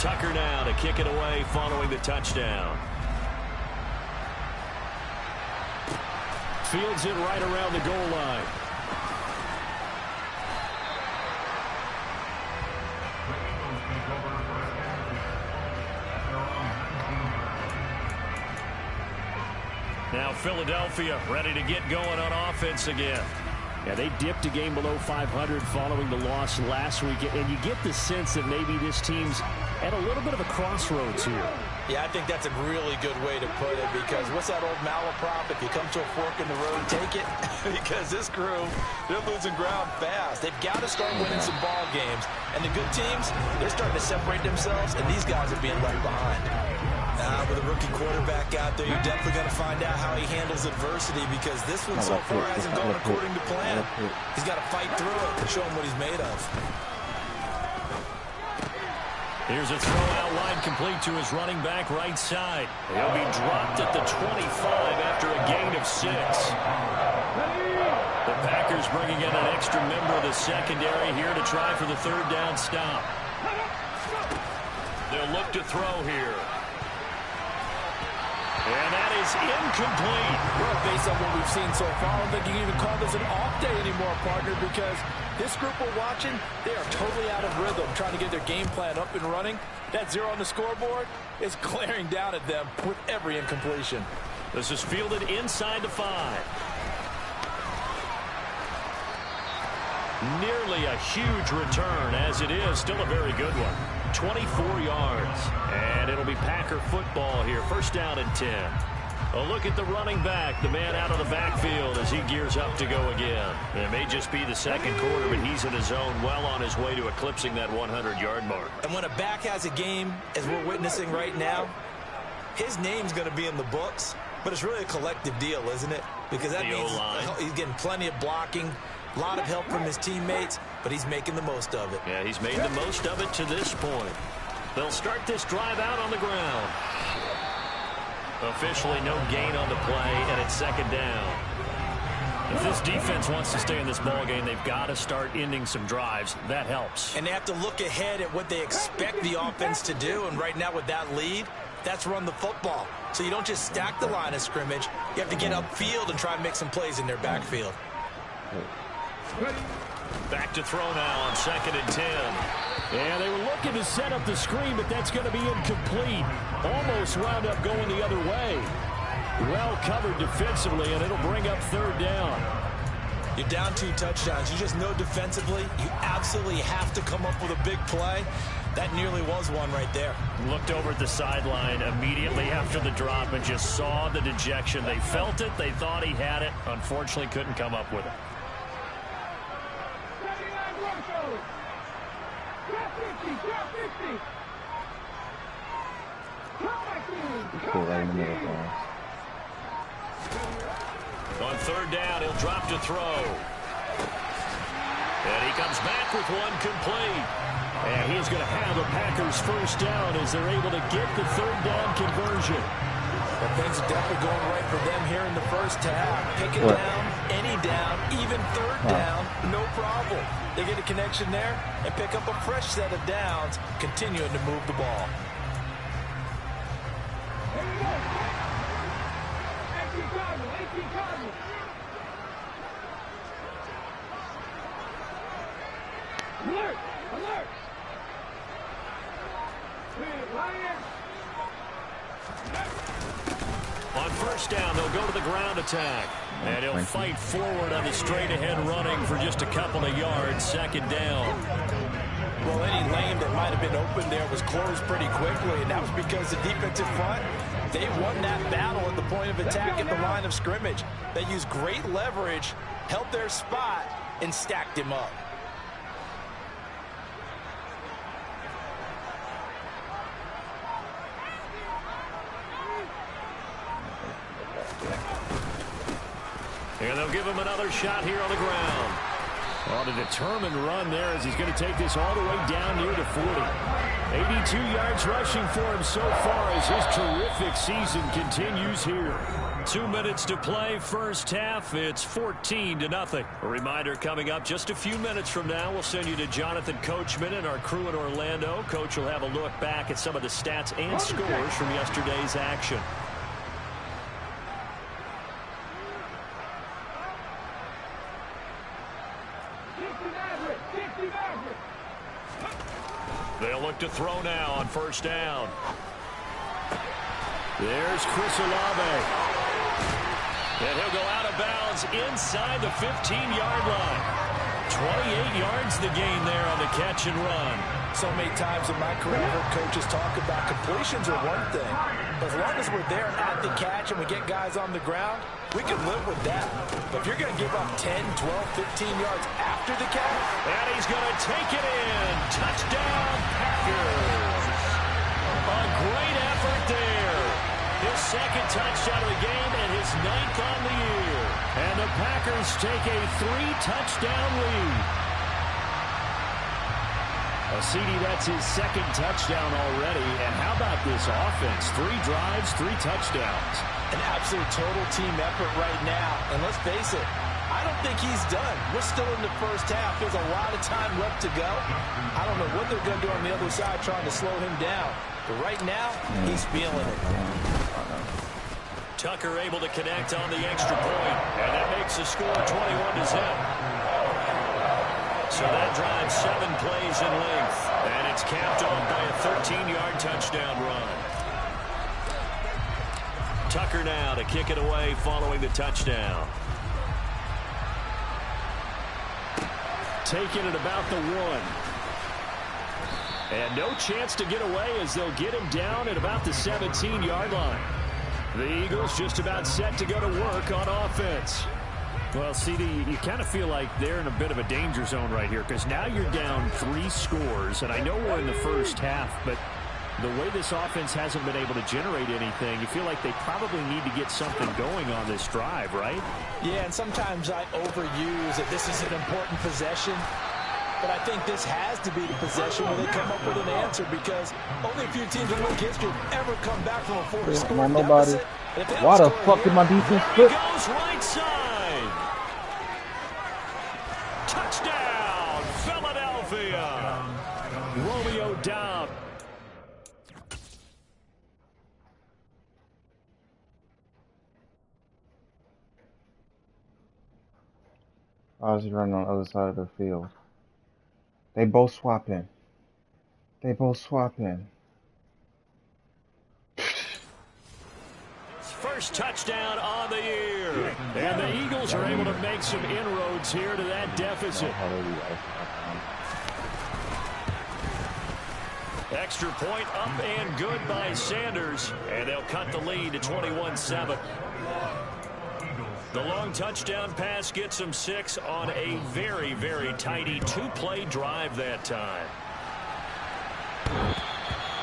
Tucker now to kick it away following the touchdown. Fields it right around the goal line. Now Philadelphia ready to get going on offense again. Yeah, they dipped a game below 500 following the loss last week, and you get the sense that maybe this team's at a little bit of a crossroads here. Yeah, I think that's a really good way to put it, because what's that old malaprop? If you come to a fork in the road, take it. Because this crew, they're losing ground fast. They've got to start winning some ball games. And the good teams, they're starting to separate themselves, and these guys are being left behind. With a rookie quarterback out there, you're definitely going to find out how he handles adversity, because this one so far hasn't gone according to plan. He's got to fight through it and show him what he's made of. Here's a throw out wide, complete to his running back right side. He'll be dropped at the 25 after a gain of 6. The Packers bringing in an extra member of the secondary here to try for the third down stop. They'll look to throw here. And that is incomplete. Well, based on what we've seen so far, I don't think you can even call this an off day anymore, partner, because this group we're watching, they are totally out of rhythm, trying to get their game plan up and running. That 0 on the scoreboard is glaring down at them with every incompletion. This is fielded inside the 5. Nearly a huge return, as it is still a very good one. 24 yards. And it'll be Packer football here. First down and 10. A look at the running back, the man out of the backfield as he gears up to go again. It may just be the second quarter, but he's in his zone, well on his way to eclipsing that 100-yard mark. And when a back has a game, as we're witnessing right now, his name's going to be in the books, but it's really a collective deal, isn't it? Because that means he's getting plenty of blocking, a lot of help from his teammates, but he's making the most of it. Yeah, he's made the most of it to this point. They'll start this drive out on the ground. Officially no gain on the play, and it's second down. If this defense wants to stay in this ballgame, they've got to start ending some drives. That helps. And they have to look ahead at what they expect the offense to do, and right now with that lead, that's run the football. So you don't just stack the line of scrimmage. You have to get upfield and try and make some plays in their backfield. Back to throw now on second and 10. Yeah, they were looking to set up the screen, but that's going to be incomplete. Almost wound up going the other way. Well covered defensively, and it'll bring up third down. You're down 2 touchdowns. You just know defensively you absolutely have to come up with a big play. That nearly was one right there. Looked over at the sideline immediately after the drop and just saw the dejection. They felt it. They thought he had it. Unfortunately, couldn't come up with it. On third down, he'll drop to throw. And he comes back with one complete. And he's going to have the Packers first down as they're able to get the third down conversion. Well, things are definitely going right for them here in the first half. Pick it down, any down, even third down, no problem. They get a connection there and pick up a fresh set of downs, continuing to move the ball. Alert! Alert! On first down, they'll go to the ground attack. And he'll fight forward on the straight-ahead running for just a couple of yards. Second down. Well, any lane that might have been open there was closed pretty quickly, and that was because the defensive front, they won that battle at the point of attack at the line of scrimmage. They used great leverage, held their spot, and stacked him up. And they'll give him another shot here on the ground. On a determined run there as he's going to take this all the way down near the 40. 82 yards rushing for him so far as his terrific season continues here. 2 minutes to play, first half. It's 14-0. A reminder coming up just a few minutes from now. We'll send you to Jonathan Coachman and our crew in Orlando. Coach will have a look back at some of the stats and scores from yesterday's action. They'll look to throw now on first down. There's Chris Olave. And he'll go out of bounds inside the 15-yard line. 28 yards the gain there on the catch and run. So many times in my career, I've heard coaches talk about completions are one thing. But as long as we're there at the catch and we get guys on the ground, we can live with that. But if you're going to give up 10, 12, 15 yards after the catch. And he's going to take it in. Touchdown, Packers. A great effort there. His second touchdown of the game and his 9th on the year. And the Packers take a 3-touchdown lead. CD, that's his second touchdown already. And how about this offense? 3 drives, 3 touchdowns. An absolute total team effort right now. And let's face it, I don't think he's done. We're still in the first half. There's a lot of time left to go. I don't know what they're going to do on the other side trying to slow him down. But right now, he's feeling it. Tucker able to connect on the extra point. And that makes the score 21-0. So that drives 7 plays in length. And it's capped off by a 13-yard touchdown run. Tucker now to kick it away following the touchdown. Taking it about the 1. And no chance to get away as they'll get him down at about the 17-yard line. The Eagles just about set to go to work on offense. Well, CD, you kind of feel like they're in a bit of a danger zone right here because now you're down 3 scores. And I know we're in the first half, but the way this offense hasn't been able to generate anything, you feel like they probably need to get something going on this drive, right? Yeah, and sometimes I overuse that this is an important possession. But I think this has to be the possession where they come up with an answer because only a few teams in league history ever come back from a 4-score deficit. Why the fuck did my defense flip? Goes right side. Touchdown, Philadelphia. Romeo down. I was running on the other side of the field. They both swapping. They both swapping. First touchdown on the year. And the Eagles are able to make some inroads here to that deficit. Extra point up and good by Sanders. And they'll cut the lead to 21-7. The long touchdown pass gets them 6 on a very, very tidy 2-play drive that time.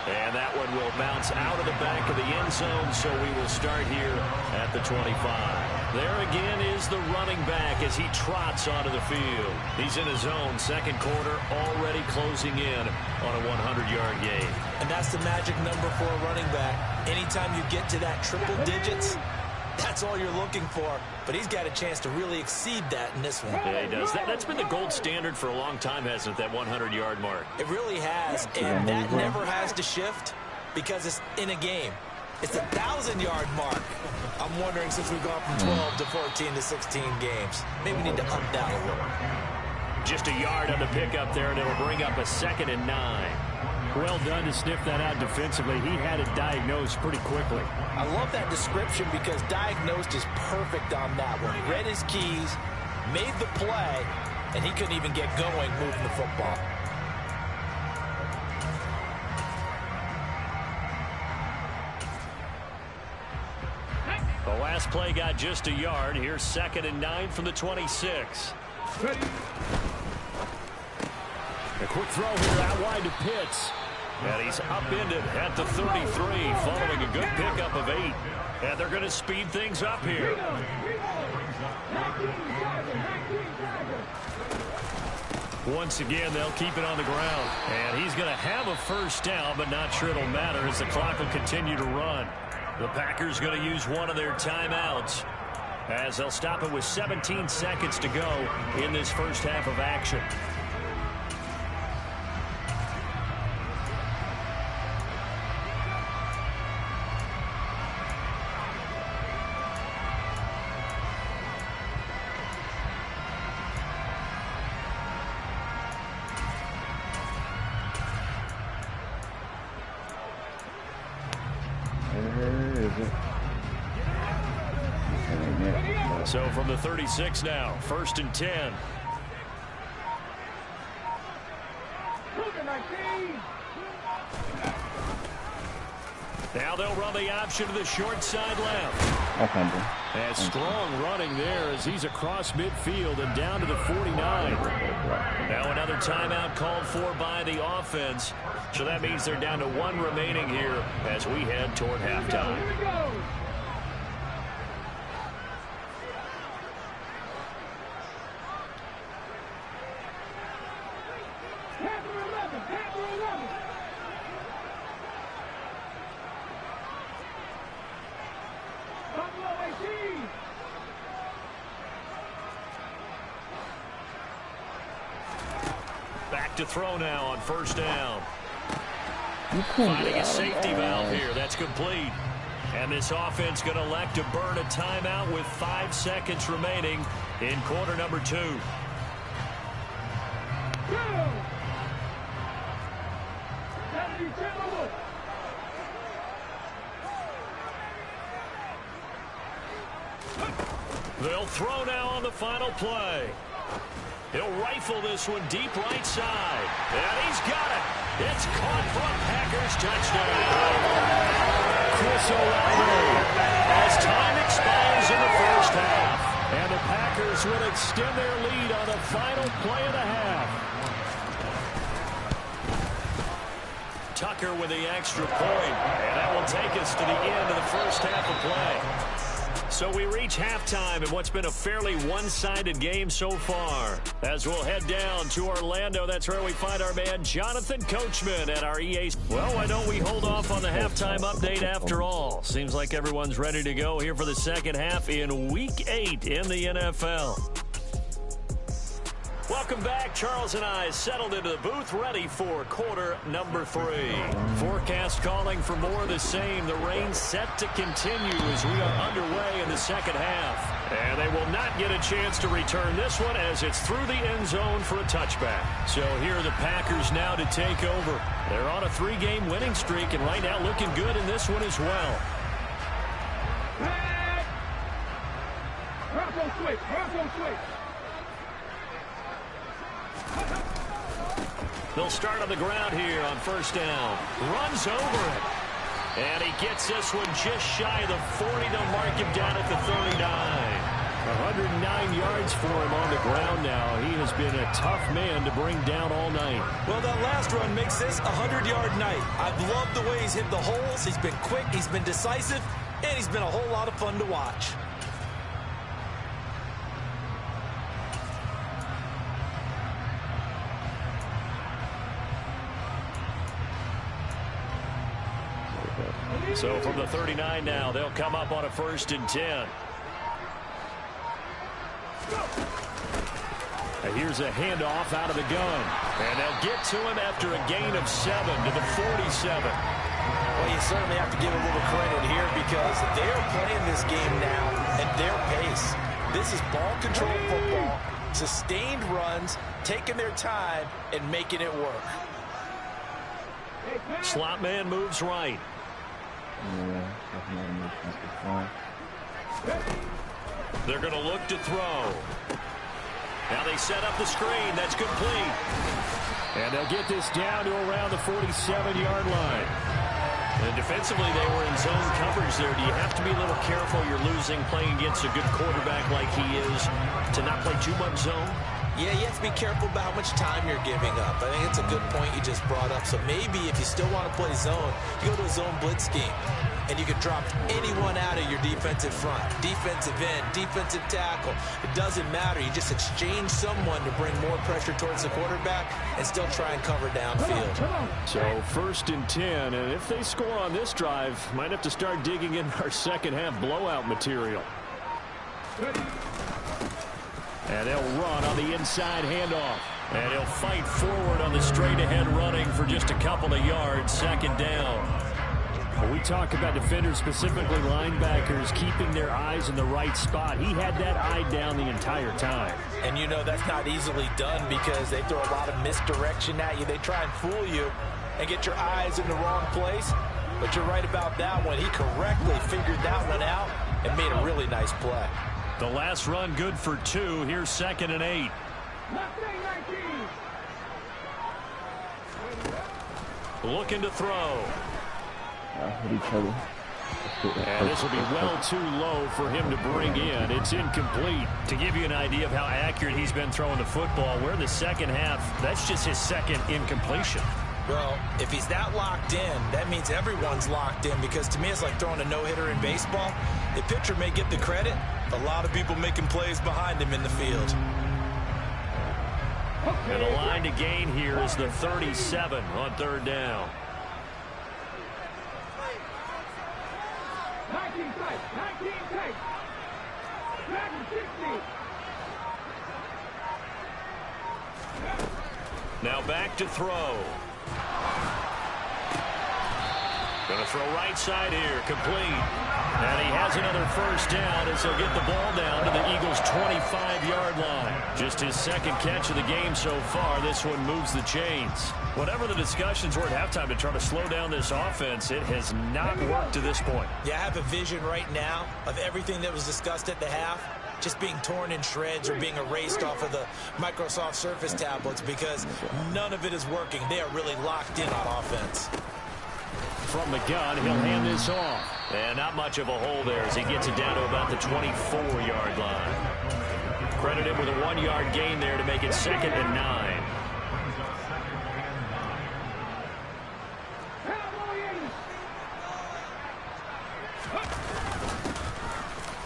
And that one will bounce out of the back of the end zone, so we will start here at the 25. There again is the running back as he trots onto the field. He's in his own second quarter, already closing in on a 100-yard gain. And that's the magic number for a running back. Anytime you get to that triple digits, that's all you're looking for. But he's got a chance to really exceed that in this one. Yeah, he does. That's been the gold standard for a long time, hasn't it, that 100-yard mark? It really has, and that never has to shift because it's in a game. It's a 1,000-yard mark. I'm wondering, since we've gone from 12 to 14 to 16 games, maybe we need to up that a little. Just a yard on the pickup there, and it'll bring up a 2nd and 9. Well done to sniff that out defensively. He had it diagnosed pretty quickly. I love that description because diagnosed is perfect on that one. Read his keys, made the play, and he couldn't even get going moving the football. The last play got just a yard. Here's 2nd and 9 from the 26. A quick throw here out wide to Pitts. And he's upended at the 33 following a good pickup of 8. And they're going to speed things up here. Once again, they'll keep it on the ground. And he's going to have a first down, but not sure it'll matter as the clock will continue to run. The Packers going to use one of their timeouts as they'll stop it with 17 seconds to go in this first half of action. So from the 36 now, 1st and 10. Now they'll run the option to the short side left. And strong running there as he's across midfield and down to the 49. Now another timeout called for by the offense. So that means they're down to 1 remaining here as we head toward halftime. Back to throw now on 1st down. Finding a safety valve here. That's complete. And this offense going to elect to burn a timeout with 5 seconds remaining in quarter number 2. They'll throw now on the final play. He'll rifle this one deep right side. And he's got it. It's caught for a Packers touchdown. Chris Olave as time expires in the first half. And the Packers will extend their lead on the final play of the half. Tucker with the extra point. And that will take us to the end of the first half of play. So we reach halftime in what's been a fairly one-sided game so far. As we'll head down to Orlando, that's where we find our man Jonathan Coachman at our EA. Well, why don't we hold off on the halftime update after all? Seems like everyone's ready to go here for the second half in Week 8 in the NFL. Welcome back. Charles and I settled into the booth ready for quarter number 3. Forecast calling for more of the same. The rain set to continue as we are underway in the second half. And they will not get a chance to return this one as it's through the end zone for a touchback. So here are the Packers now to take over. They're on a 3-game winning streak and right now looking good in this one as well. Switch. They'll start on the ground here on 1st down. Runs over it. And he gets this one just shy of the 40. They'll mark him down at the 39. 109 yards for him on the ground now. He has been a tough man to bring down all night. Well, that last run makes this a 100-yard night. I've loved the way he's hit the holes. He's been quick, he's been decisive, and he's been a whole lot of fun to watch. So from the 39 now, they'll come up on a 1st and 10. And here's a handoff out of the gun. And they'll get to him after a gain of 7 to the 47. Well, you certainly have to give a little credit here because they're playing this game now at their pace. This is ball control football, sustained runs, taking their time, and making it work. Slot man moves right. They're going to look to throw. Now they set up the screen. That's complete. And they'll get this down to around the 47-yard line. And defensively, they were in zone coverage there. Do you have to be a little careful? You're losing playing against a good quarterback like he is to not play too much zone? Yeah, you have to be careful about how much time you're giving up. I think it's a good point you just brought up. So maybe if you still want to play zone, you go to a zone blitz scheme. and you can drop anyone out of your defensive front. Defensive end, defensive tackle. It doesn't matter. You just exchange someone to bring more pressure towards the quarterback and still try and cover downfield. So 1st and 10, and if they score on this drive, might have to start digging in our second half blowout material. And they'll run on the inside handoff. And he'll fight forward on the straight-ahead running for just a couple of yards, 2nd down. When we talk about defenders, specifically linebackers, keeping their eyes in the right spot, he had that eye down the entire time. And you know that's not easily done because they throw a lot of misdirection at you. They try and fool you and get your eyes in the wrong place. But you're right about that one. He correctly figured that one out and made a really nice play. The last run good for 2. Here's 2nd and 8. Looking to throw. Hit each other. And this will be well too low for him to bring in. It's incomplete. To give you an idea of how accurate he's been throwing the football, we're in the second half. That's just his 2nd incompletion. Well, if he's that locked in, that means everyone's locked in, because to me it's like throwing a no-hitter in baseball. The pitcher may get the credit, a lot of people making plays behind him in the field. And the line to gain here is the 37 on 3rd down. 19 tight, 19 tight. 60. Now back to throw. Going to throw right side here, complete. And he has another 1st down as he'll get the ball down to the Eagles' 25-yard line. Just his 2nd catch of the game so far. This one moves the chains. Whatever the discussions were at halftime to try to slow down this offense, it has not worked to this point. Yeah, I have a vision right now of everything that was discussed at the half just being torn in shreds or being erased off of the Microsoft Surface tablets, because none of it is working. They are really locked in on offense. From the gun, he'll hand this off. And not much of a hole there as he gets it down to about the 24-yard line. Credit him with a 1-yard gain there to make it 2nd and 9.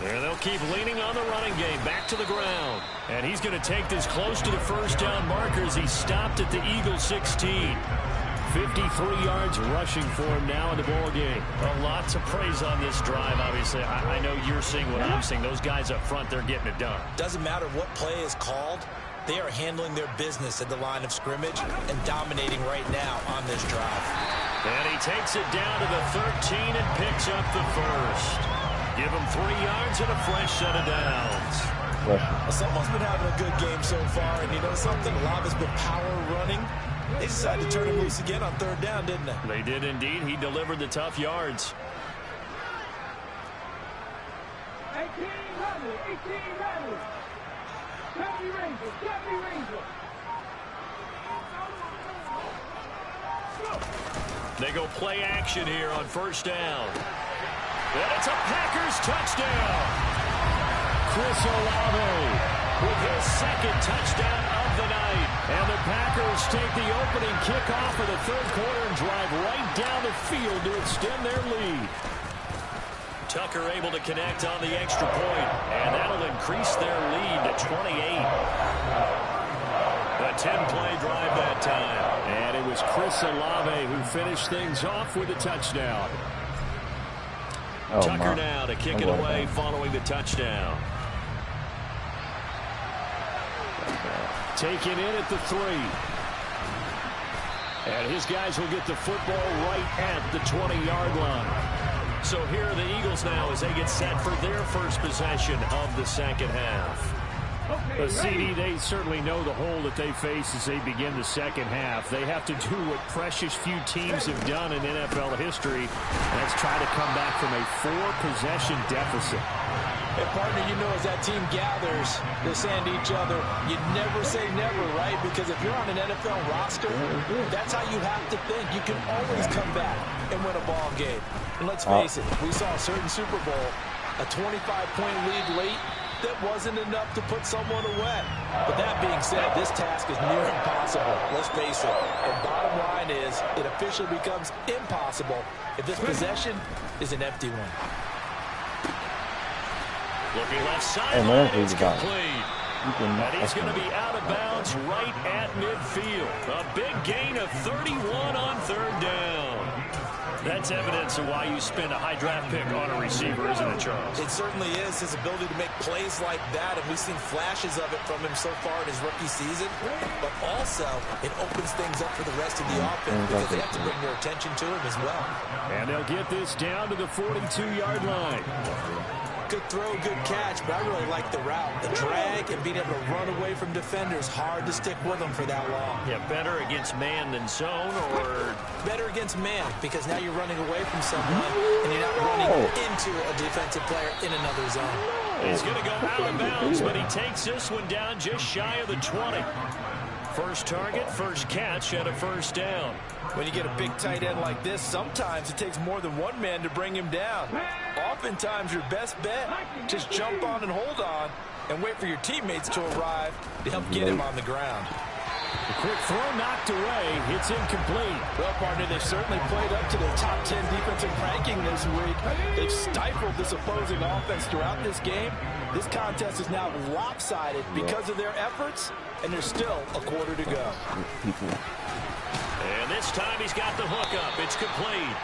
And they'll keep leaning on the running game. Back to the ground. And he's going to take this close to the 1st down marker as he stopped at the Eagles 16. 53 yards rushing for him now in the ball game. Well, lots of praise on this drive, obviously. I know you're seeing what I'm seeing. Those guys up front, they're getting it done. Doesn't matter what play is called. They are handling their business at the line of scrimmage and dominating right now on this drive. And he takes it down to the 13 and picks up the 1st. Give him 3 yards and a fresh set of downs. Well, someone's been having a good game so far, and you know something? A lot of it's been power running. They decided to turn him loose again on 3rd down, didn't they? They did indeed. He delivered the tough yards. 18 Rebels, 18 Rebels. 70 Rangers, 70 Rangers. They go play action here on 1st down. And it's a Packers touchdown. Chris Olave with his 2nd touchdown of the night. And the Packers take the opening kickoff of the 3rd quarter and drive right down the field to extend their lead. Tucker able to connect on the extra point, and that'll increase their lead to 28. A 10-play drive that time. And it was Chris Olave who finished things off with a touchdown. Tucker now to kick it away following the touchdown. Taken in at the 3. And his guys will get the football right at the 20-yard line. So here are the Eagles now as they get set for their first possession of the second half. But CD, they certainly know the hole that they face as they begin the second half. They have to do what precious few teams have done in NFL history. That's try to come back from a 4-possession deficit. And partner, you know, as that team gathers, they're saying to each other, you never say never, right? Because if you're on an NFL roster, that's how you have to think. You can always come back and win a ball game. And let's face it, we saw a certain Super Bowl, a 25-point lead late, that wasn't enough to put someone away. But that being said, this task is near impossible. Let's face it. And bottom line is, it officially becomes impossible if this possession is an empty one. Looking left side, it's complete. And he's going to be out of bounds right at midfield. A big gain of 31 on third down. That's evidence of why you spend a high draft pick on a receiver, isn't it, Charles? It certainly is. His ability to make plays like that, and we've seen flashes of it from him so far in his rookie season. But also, it opens things up for the rest of the offense because they have to bring their attention to him as well. And they'll get this down to the 42-yard line. Good throw, good catch, but I really like the route. The drag and being able to run away from defenders, hard to stick with them for that long. Yeah, better against man than zone, or? Better against man, because now you're running away from someone, and you're not running into a defensive player in another zone. He's going to go out of bounds, but he takes this one down just shy of the 20. First target, first catch, and a first down. When you get a big tight end like this, sometimes it takes more than one man to bring him down. Oftentimes, your best bet, just jump on and hold on and wait for your teammates to arrive to help get him on the ground. The quick throw knocked away. It's incomplete. Well, partner, they've certainly played up to the top 10 defensive ranking this week. They've stifled this opposing offense throughout this game. This contest is now lopsided because of their efforts, and there's still a quarter to go. And this time he's got the hook up. It's complete.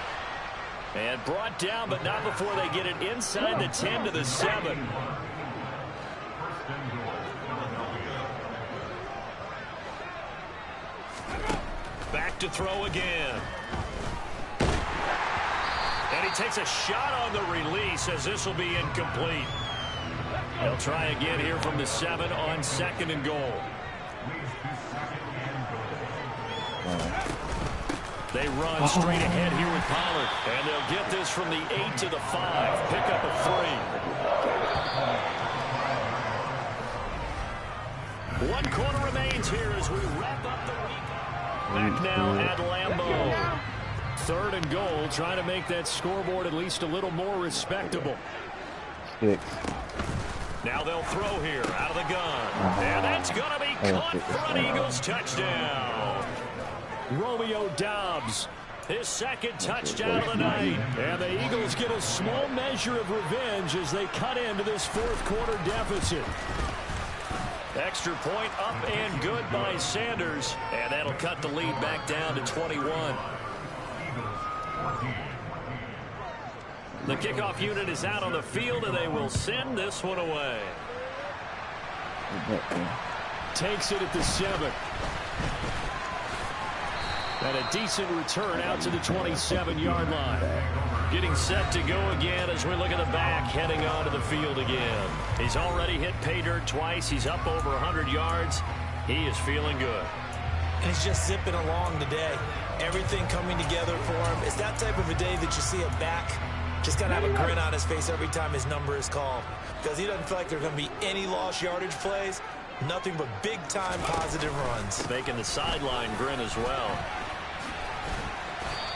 And brought down, but not before they get it inside the 10 to the 7. Back to throw again. And he takes a shot on the release as this will be incomplete. They'll try again here from the 7 on 2nd and goal. They run straight ahead here with Pollard. And they'll get this from the 8 to the 5. Pick up a 3. 1 quarter remains here as we wrap up the week. Back now at Lambeau. 3rd and goal, trying to make that scoreboard at least a little more respectable. 6. Now they'll throw here out of the gun. And that's going to be caught for an Eagles touchdown. Romeo Doubs, his 2nd touchdown of the night. And the Eagles get a small measure of revenge as they cut into this 4th quarter deficit. Extra point up and good by Sanders. And that'll cut the lead back down to 21. The kickoff unit is out on the field, and they will send this one away. Takes it at the 7. And a decent return out to the 27-yard line. Getting set to go again as we look at the back, heading onto the field again. He's already hit pay dirt twice. He's up over 100 yards. He is feeling good. And he's just zipping along today. Everything coming together for him. It's that type of a day that you see a back just kind of have a grin on his face every time his number is called. Because he doesn't feel like there are going to be any lost yardage plays. Nothing but big-time positive runs. Making the sideline grin as well.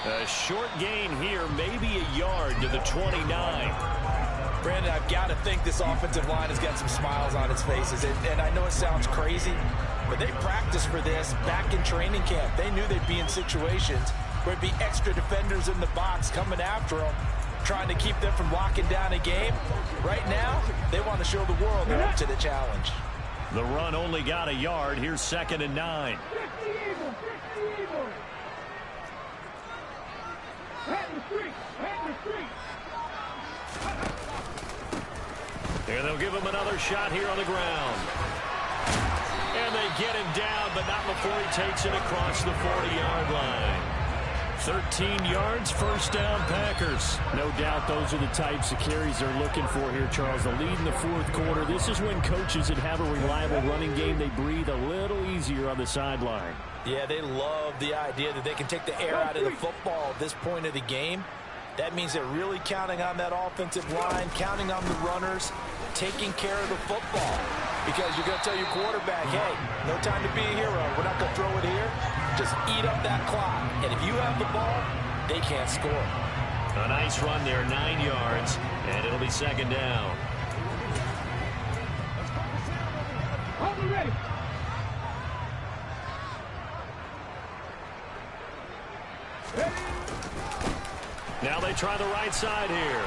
A short gain here, maybe a yard to the 29. Brandon, I've got to think this offensive line has got some smiles on its faces. And I know it sounds crazy, but they practiced for this back in training camp. They knew they'd be in situations where it'd be extra defenders in the box coming after them, trying to keep them from locking down a game. Right now, they want to show the world they're up to the challenge. The run only got a yard. Here's 2nd and 9. And they'll give him another shot here on the ground. And they get him down, but not before he takes it across the 40-yard line. 13 yards, first down, Packers. No doubt those are the types of carries they're looking for here, Charles. The lead in the 4th quarter. This is when coaches that have a reliable running game, they breathe a little easier on the sideline. Yeah, they love the idea that they can take the air out of the football at this point of the game. That means they're really counting on that offensive line, counting on the runners, taking care of the football. Because you're going to tell your quarterback, hey, no time to be a hero. We're not going to throw it here. Just eat up that clock. And if you have the ball, they can't score. A nice run there, 9 yards, and it'll be 2nd down. Hold it ready. Now they try the right side here.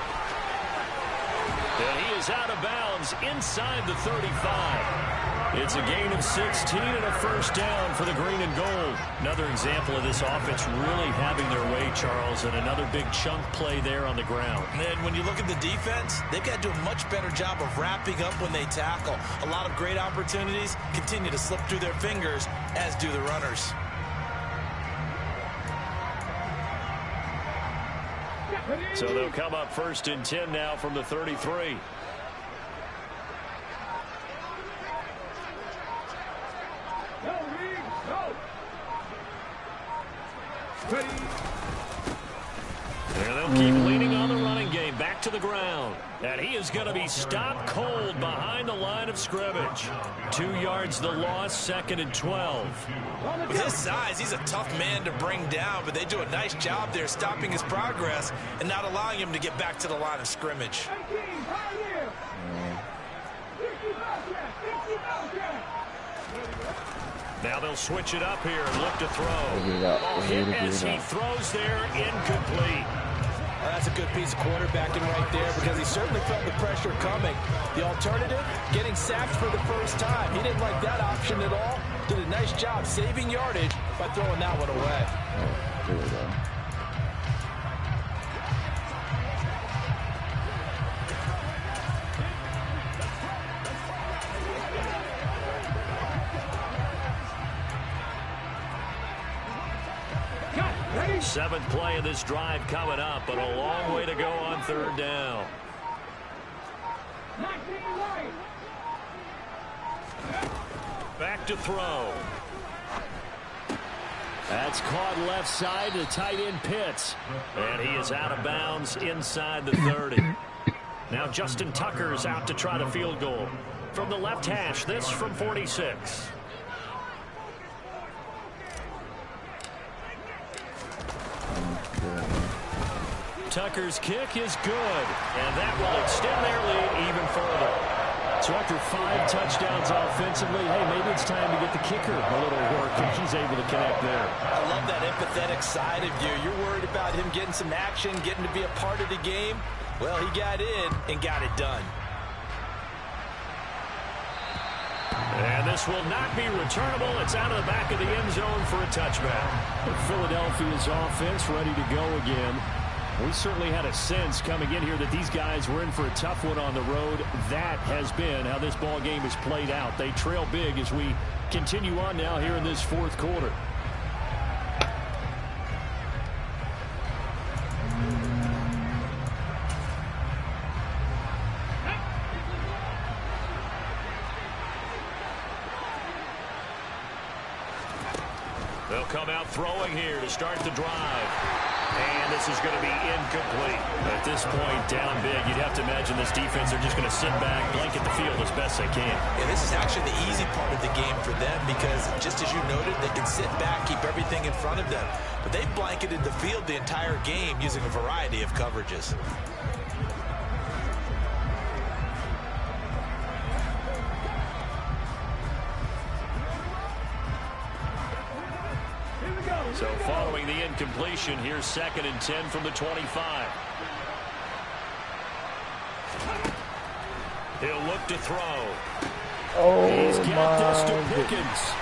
And he is out of bounds inside the 35. It's a gain of 16 and a first down for the green and gold. Another example of this offense really having their way, Charles, and another big chunk play there on the ground. And when you look at the defense, they've got to do a much better job of wrapping up when they tackle. A lot of great opportunities continue to slip through their fingers, as do the runners. So they'll come up first and 10 now from the 33. And they'll keep leaning on the running game. Back to the ground. And he is going to be stopped cold behind the line of scrimmage. 2 yards the loss, 2nd and 12. With his size, he's a tough man to bring down, but they do a nice job there stopping his progress and not allowing him to get back to the line of scrimmage. Now they'll switch it up here and look to throw. Ball hit as he throws there, incomplete. Well, that's a good piece of quarterbacking right there because he certainly felt the pressure coming. The alternative, getting sacked for the first time. He didn't like that option at all. Did a nice job saving yardage by throwing that one away. Oh, here we go. Seventh play of this drive coming up, but a long way to go on 3rd down. Back to throw. That's caught left side to tight end Pitts. And he is out of bounds inside the 30. Now Justin Tucker's out to try the field goal. From the left hash, this from 46. Tucker's kick is good, and that will extend their lead even further. So after 5 touchdowns offensively, hey, maybe it's time to get the kicker a little work, and he's able to connect there. I love that empathetic side of you. You're worried about him getting some action, getting to be a part of the game. Well, he got in and got it done. And this will not be returnable. It's out of the back of the end zone for a touchback. Philadelphia's offense ready to go again. We certainly had a sense coming in here that these guys were in for a tough one on the road. That has been how this ball game has played out. They trail big as we continue on now here in this 4th quarter. They'll come out throwing here to start the drive. And this is going to be incomplete. At this point, down big, you'd have to imagine this defense are just going to sit back, blanket the field as best they can. Yeah, this is actually the easy part of the game for them because, just as you noted, they can sit back, keep everything in front of them. But they've blanketed the field the entire game using a variety of coverages. So following the incompletion, here's 2nd and 10 from the 25. He'll look to throw. Oh, He's got this to my Pickens.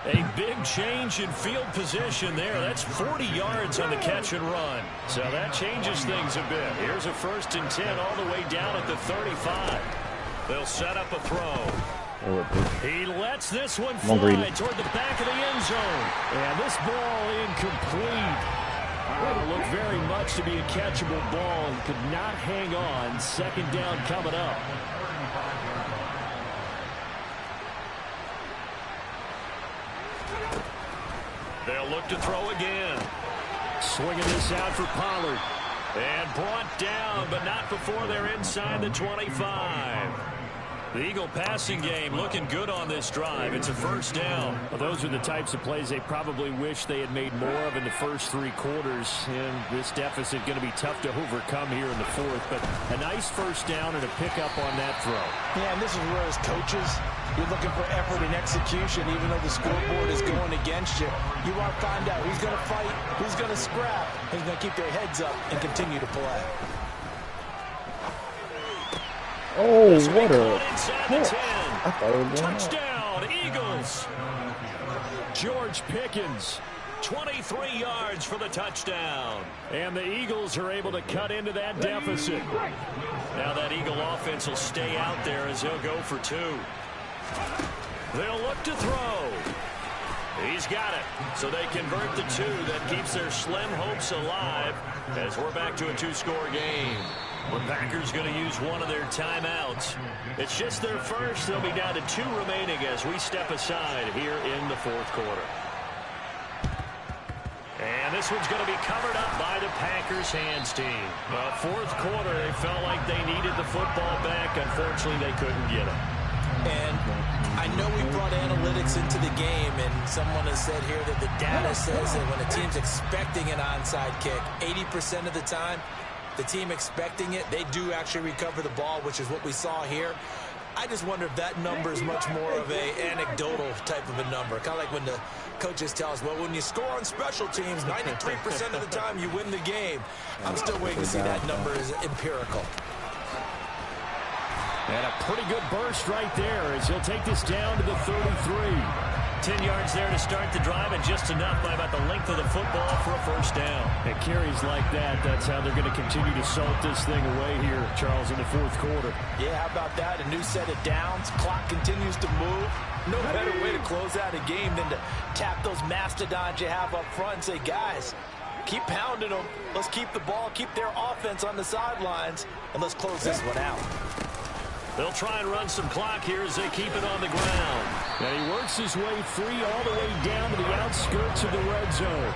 A big change in field position there. That's 40 yards on the catch and run. So that changes things a bit. Here's a 1st and 10 all the way down at the 35. They'll set up a throw. He lets this one fly toward the back of the end zone. And this ball incomplete. Looked very much to be a catchable ball and could not hang on. 2nd down coming up. They'll look to throw again. Swinging this out for Pollard. And brought down, but not before they're inside the 25. The Eagle passing game looking good on this drive. It's a first down. Well, those are the types of plays they probably wish they had made more of in the first 3 quarters. And this deficit going to be tough to overcome here in the fourth. But a nice first down and a pickup on that throw. Yeah, and this is where as coaches, you're looking for effort and execution, even though the scoreboard is going against you. You want to find out who's going to fight, who's going to scrap, who's going to keep their heads up and continue to play. Oh, what a Inside I thought it was going touchdown, Eagles. George Pickens, 23 yards for the touchdown. And the Eagles are able to cut into that deficit. Now that Eagle offense will stay out there as he'll go for 2. They'll look to throw. He's got it. So they convert the 2. That keeps their slim hopes alive as we're back to a 2-score game. The Packers going to use one of their timeouts. It's just their first. They'll be down to 2 remaining as we step aside here in the fourth quarter. And this one's going to be covered up by the Packers hands team. Fourth quarter, they felt like they needed the football back. Unfortunately, they couldn't get it. And I know we brought analytics into the game, and someone has said here that the data says that when a team's expecting an onside kick, 80% of the time, the team expecting it, they do actually recover the ball, which is what we saw here. I just wonder if that number is much more of a anecdotal type of a number. Kind of like when the coaches tell us, well, when you score on special teams, 93% of the time you win the game. I'm still waiting to see that number is empirical. And a pretty good burst right there as he'll take this down to the 33. 10 yards there to start the drive, and just enough by about the length of the football for a first down. And carries like that, that's how they're going to continue to salt this thing away here, Charles, in the fourth quarter. Yeah, how about that? A new set of downs. Clock continues to move. No better way to close out a game than to tap those mastodons you have up front and say, guys, keep pounding them. Let's keep the ball, keep their offense on the sidelines, and let's close this one out. They'll try and run some clock here as they keep it on the ground. And he works his way free all the way down to the outskirts of the red zone.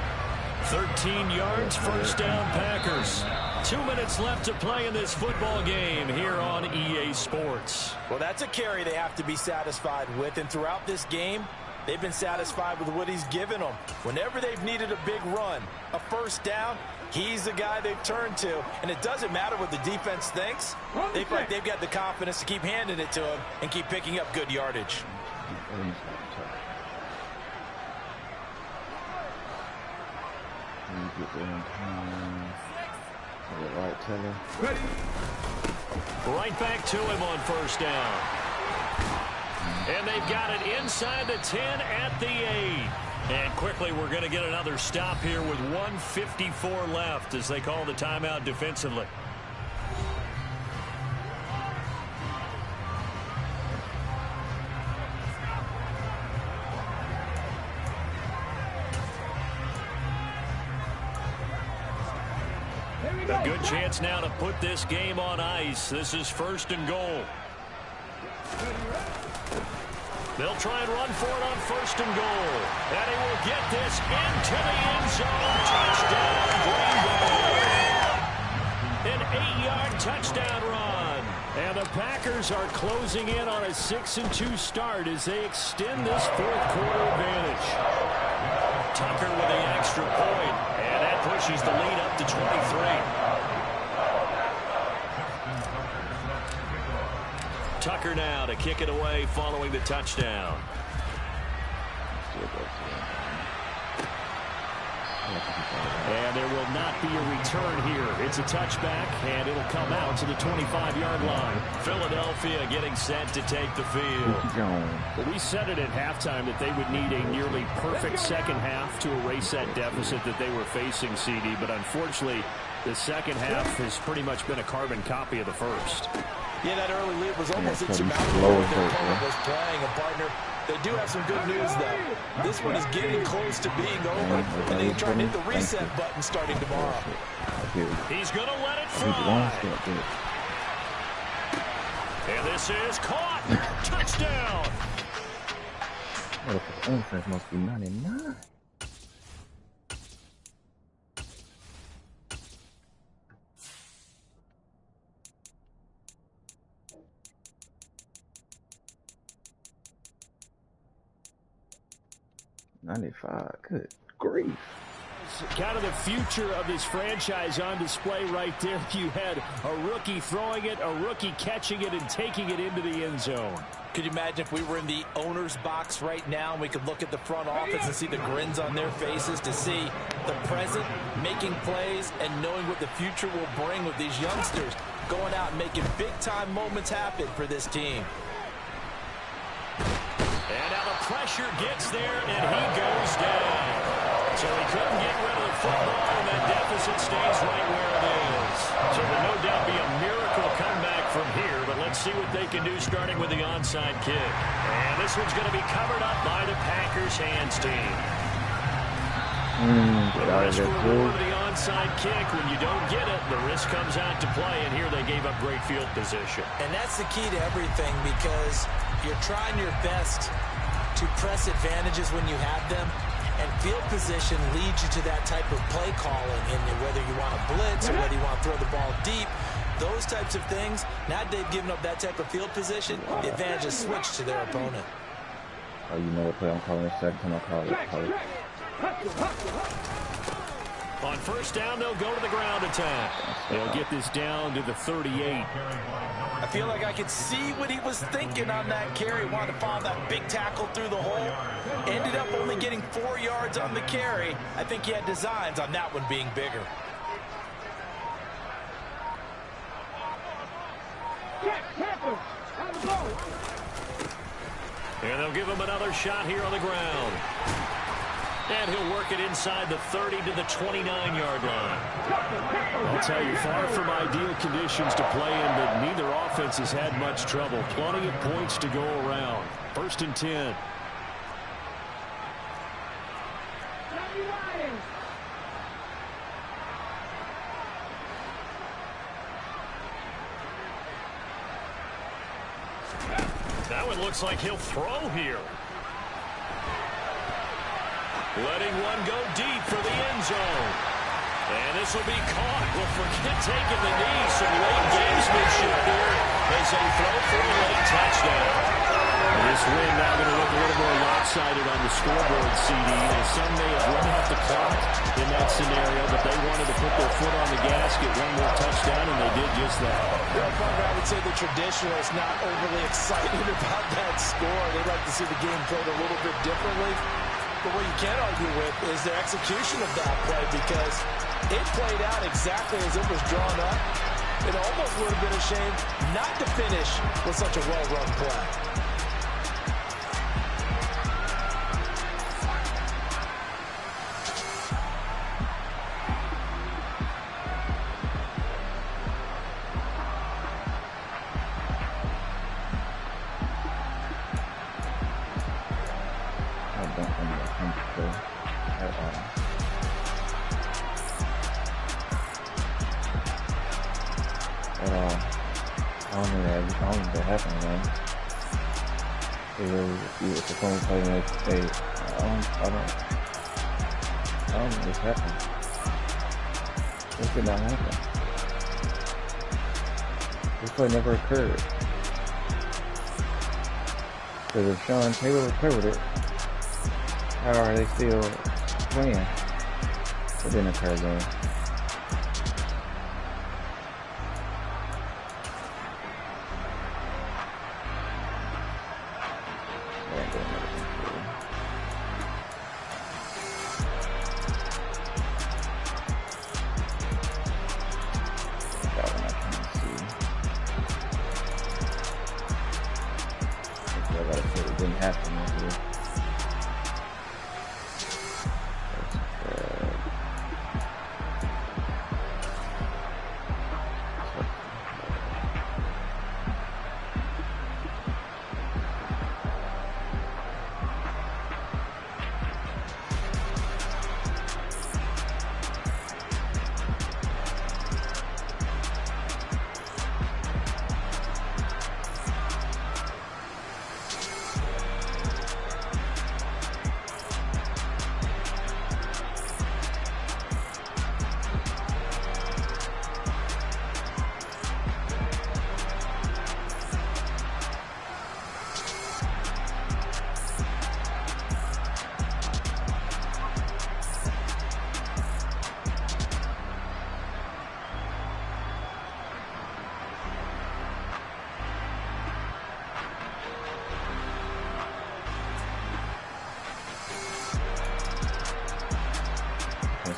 13 yards, first down, Packers. 2 minutes left to play in this football game here on EA Sports. Well, that's a carry they have to be satisfied with. And throughout this game, they've been satisfied with what he's given them. Whenever they've needed a big run, a first down, he's the guy they've turned to. And it doesn't matter what the defense thinks. They feel like they've got the confidence to keep handing it to him and keep picking up good yardage. Right back to him on first down. And they've got it inside the 10 at the 8. And quickly we're going to get another stop here with 1:54 left as they call the timeout defensively. A good chance now to put this game on ice. This is first and goal. They'll try and run for it on first and goal. And he will get this into the end zone. Touchdown, Green Bay. An 8-yard touchdown run. And the Packers are closing in on a 6-2 start as they extend this fourth quarter advantage. Tucker with the extra point. And that pushes the lead up to 23. Tucker now to kick it away following the touchdown. And there will not be a return here. It's a touchback, and it'll come out to the 25-yard line. Philadelphia getting set to take the field. Well, we said it at halftime that they would need a nearly perfect second half to erase that deficit that they were facing, CD. But unfortunately, the second half has pretty much been a carbon copy of the first. Yeah, that early lead was almost insurmountable when their opponent was playing. And, partner, they do have some good news, though. This one is getting close to being over, and they try to hit the reset button starting tomorrow. He's going to let it fly. And this is caught. Touchdown. The offense must be 99. 95. Good grief. Kind of the future of this franchise on display right there. You had a rookie throwing it, a rookie catching it, and taking it into the end zone. Could you imagine if we were in the owner's box right now and we could look at the front office and see the grins on their faces to see the present making plays and knowing what the future will bring with these youngsters going out and making big-time moments happen for this team. And now the pressure gets there, and he goes down. So he couldn't get rid of the football, and that deficit stays right where it is. So there'll no doubt be a miracle comeback from here, but let's see what they can do starting with the onside kick. And this one's going to be covered up by the Packers hands team. The risk reward of the onside kick. When you don't get it, the risk comes out to play, and here they gave up great field position. And that's the key to everything, because you're trying your best to press advantages when you have them. And field position leads you to that type of play calling, and whether you want to blitz or whether you want to throw the ball deep, those types of things. Now they've given up that type of field position, the advantage is switched to their opponent. Oh, you know what play I'm calling the second time I call it. On first down, they'll go to the ground attack. They'll get this down to the 38. I feel like I could see what he was thinking on that carry. Wanted to follow that big tackle through the hole. Ended up only getting 4 yards on the carry. I think he had designs on that one being bigger. And they'll give him another shot here on the ground. And he'll work it inside the 30 to the 29-yard line. I'll tell you, far from ideal conditions to play in, but neither offense has had much trouble. Plenty of points to go around. 1st and 10. That one looks like he'll throw here. Letting one go deep for the end zone. And this will be caught. Well, forget taking the knee. Some late gamesmanship here as they throw for a late touchdown. And this win now going to look a little more lopsided on the scoreboard, CD. Some may have run out the clock in that scenario, but they wanted to put their foot on the gas, get one more touchdown, and they did just that. Well, Parker, I would say the traditionalists not overly excited about that score. They'd like to see the game played a little bit differently. But what you can't argue with is their execution of that play, because it played out exactly as it was drawn up. It almost would have been a shame not to finish with such a well-run play. I don't know what's happening. This did not happen. This play never occurred. Because if Sean Taylor recovered it, how are they still playing? It didn't occur then.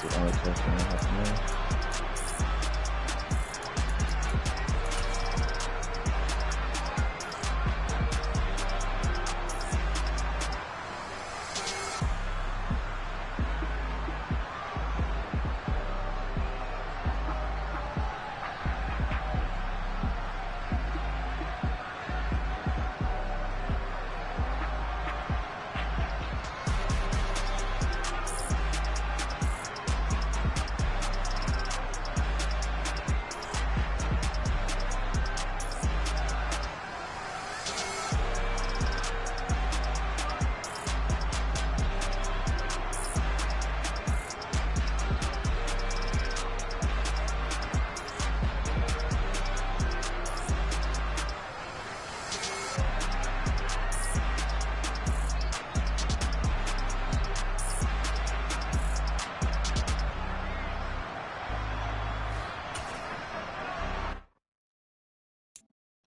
the only touchdown happening.